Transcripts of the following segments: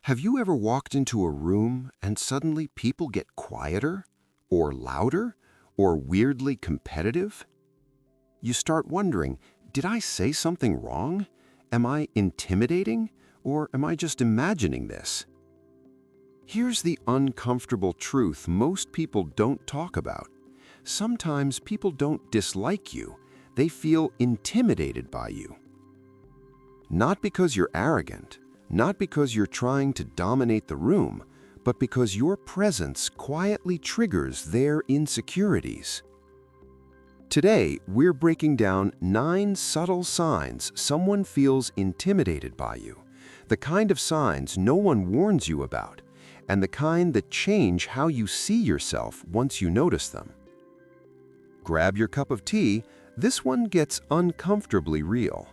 Have you ever walked into a room and suddenly people get quieter, or louder, or weirdly competitive? You start wondering, did I say something wrong? Am I intimidating? Or am I just imagining this? Here's the uncomfortable truth most people don't talk about. Sometimes people don't dislike you, they feel intimidated by you. Not because you're arrogant, not because you're trying to dominate the room, but because your presence quietly triggers their insecurities. Today, we're breaking down 9 subtle signs someone feels intimidated by you, the kind of signs no one warns you about, and the kind that change how you see yourself once you notice them. Grab your cup of tea, this one gets uncomfortably real.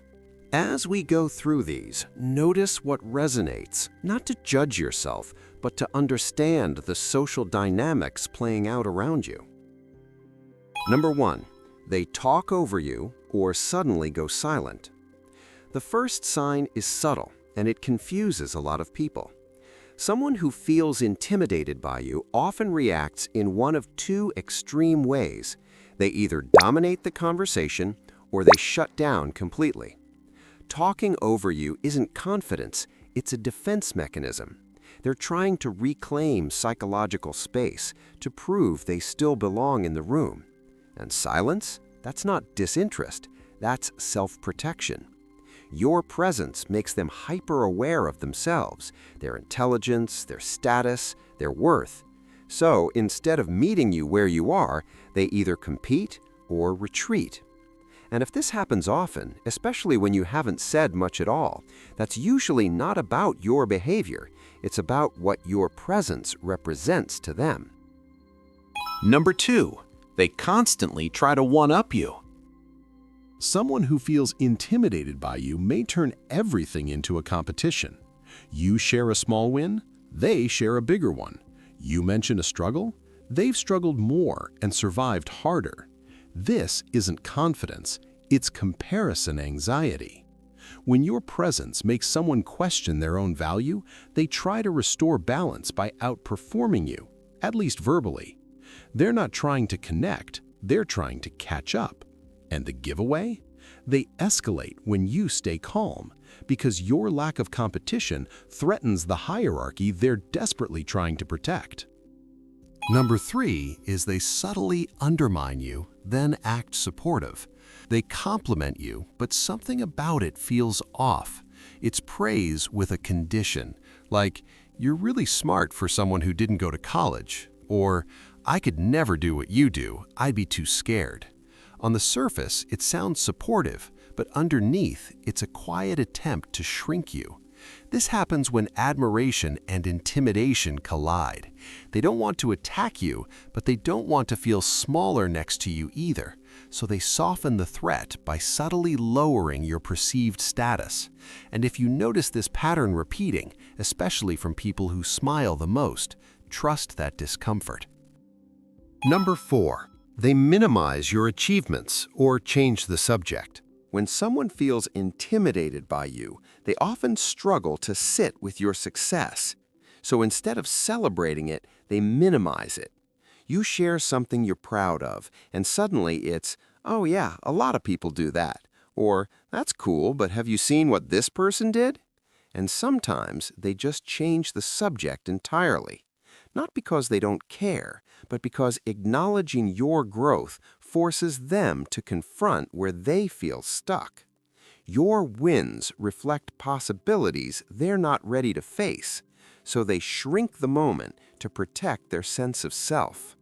As we go through these, notice what resonates, not to judge yourself, but to understand the social dynamics playing out around you. Number 1, they talk over you or suddenly go silent. The first sign is subtle, and it confuses a lot of people. Someone who feels intimidated by you often reacts in one of 2 extreme ways. They either dominate the conversation or they shut down completely. Talking over you isn't confidence, it's a defense mechanism. They're trying to reclaim psychological space to prove they still belong in the room. And silence? That's not disinterest, that's self-protection. Your presence makes them hyper-aware of themselves, their intelligence, their status, their worth. So instead of meeting you where you are, they either compete or retreat. And if this happens often, especially when you haven't said much at all, that's usually not about your behavior. It's about what your presence represents to them. Number 2, they constantly try to one-up you. Someone who feels intimidated by you may turn everything into a competition. You share a small win, they share a bigger one. You mention a struggle, they've struggled more and survived harder. This isn't confidence, it's comparison anxiety. When your presence makes someone question their own value, they try to restore balance by outperforming you, at least verbally. They're not trying to connect, they're trying to catch up. And the giveaway? They escalate when you stay calm, because your lack of competition threatens the hierarchy they're desperately trying to protect. Number 3 is they subtly undermine you, then act supportive. They compliment you, but something about it feels off. It's praise with a condition, like, "You're really smart for someone who didn't go to college," or "I could never do what you do, I'd be too scared." On the surface, it sounds supportive, but underneath, it's a quiet attempt to shrink you. This happens when admiration and intimidation collide. They don't want to attack you, but they don't want to feel smaller next to you either. So they soften the threat by subtly lowering your perceived status. And if you notice this pattern repeating, especially from people who smile the most, trust that discomfort. Number 4, they minimize your achievements or change the subject. When someone feels intimidated by you, they often struggle to sit with your success. So instead of celebrating it, they minimize it. You share something you're proud of, and suddenly it's, "Oh yeah, a lot of people do that." Or, "That's cool, but have you seen what this person did?" And sometimes they just change the subject entirely. Not because they don't care, but because acknowledging your growth forces them to confront where they feel stuck. Your wins reflect possibilities they're not ready to face, so they shrink the moment to protect their sense of self.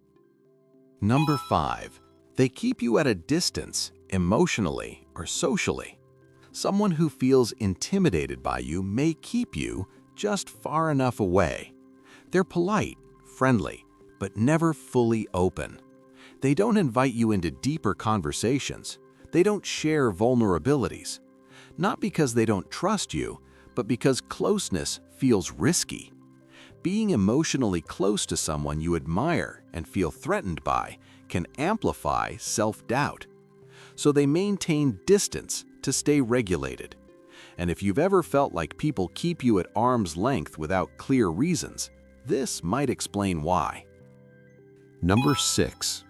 Number 5, they keep you at a distance, emotionally or socially. Someone who feels intimidated by you may keep you just far enough away. They're polite, friendly, but never fully open. They don't invite you into deeper conversations. They don't share vulnerabilities. Not because they don't trust you, but because closeness feels risky. Being emotionally close to someone you admire and feel threatened by can amplify self-doubt. So they maintain distance to stay regulated. And if you've ever felt like people keep you at arm's length without clear reasons, this might explain why. Number 6.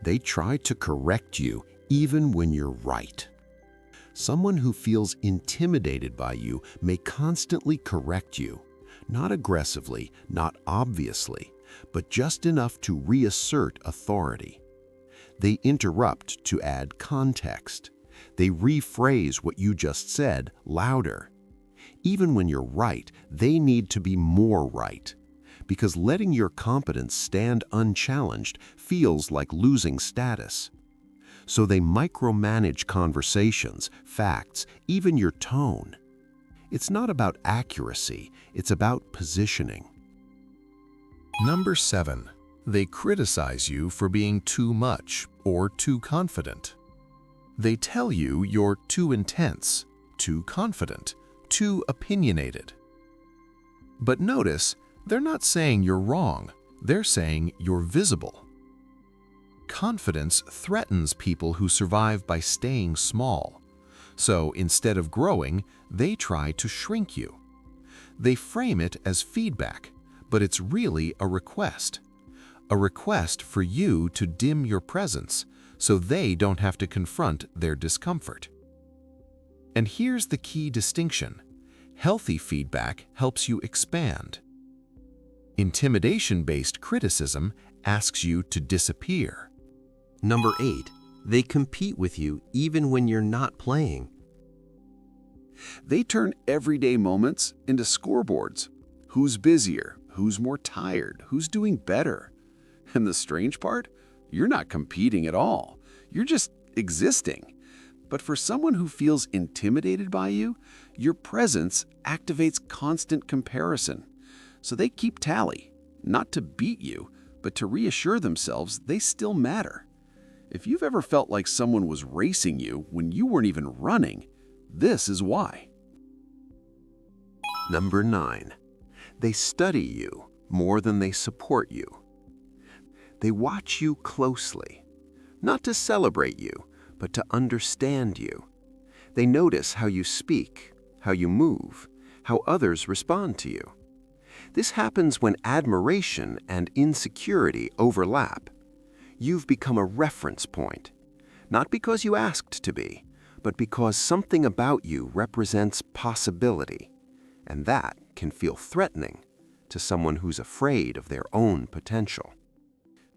They try to correct you even when you're right. Someone who feels intimidated by you may constantly correct you, not aggressively, not obviously, but just enough to reassert authority. They interrupt to add context. They rephrase what you just said louder. Even when you're right, they need to be more right, because letting your competence stand unchallenged feels like losing status. So they micromanage conversations, facts, even your tone. It's not about accuracy, it's about positioning. Number 7. They criticize you for being too much or too confident. They tell you you're too intense, too confident, too opinionated. But notice, they're not saying you're wrong, they're saying you're visible. Confidence threatens people who survive by staying small. So instead of growing, they try to shrink you. They frame it as feedback, but it's really a request for you to dim your presence so they don't have to confront their discomfort. And here's the key distinction. Healthy feedback helps you expand. Intimidation-based criticism asks you to disappear. Number 8. They compete with you even when you're not playing. They turn everyday moments into scoreboards. Who's busier? Who's more tired? Who's doing better? And the strange part? You're not competing at all. You're just existing. But for someone who feels intimidated by you, your presence activates constant comparison. So they keep tally, not to beat you, but to reassure themselves they still matter. If you've ever felt like someone was racing you when you weren't even running, this is why. Number 9. They study you more than they support you. They watch you closely, not to celebrate you, but to understand you. They notice how you speak, how you move, how others respond to you. This happens when admiration and insecurity overlap. You've become a reference point, not because you asked to be, but because something about you represents possibility, and that can feel threatening to someone who's afraid of their own potential.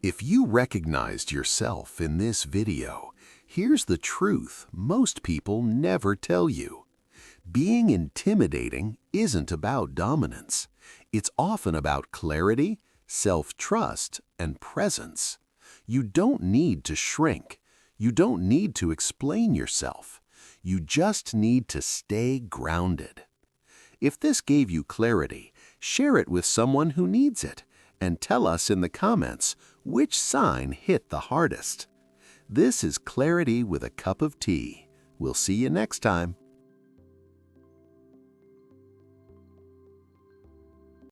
If you recognized yourself in this video, here's the truth most people never tell you. Being intimidating isn't about dominance. It's often about clarity, self-trust, and presence. You don't need to shrink. You don't need to explain yourself. You just need to stay grounded. If this gave you clarity, share it with someone who needs it, and tell us in the comments which sign hit the hardest. This is Clarity with a Cup of Tea. We'll see you next time.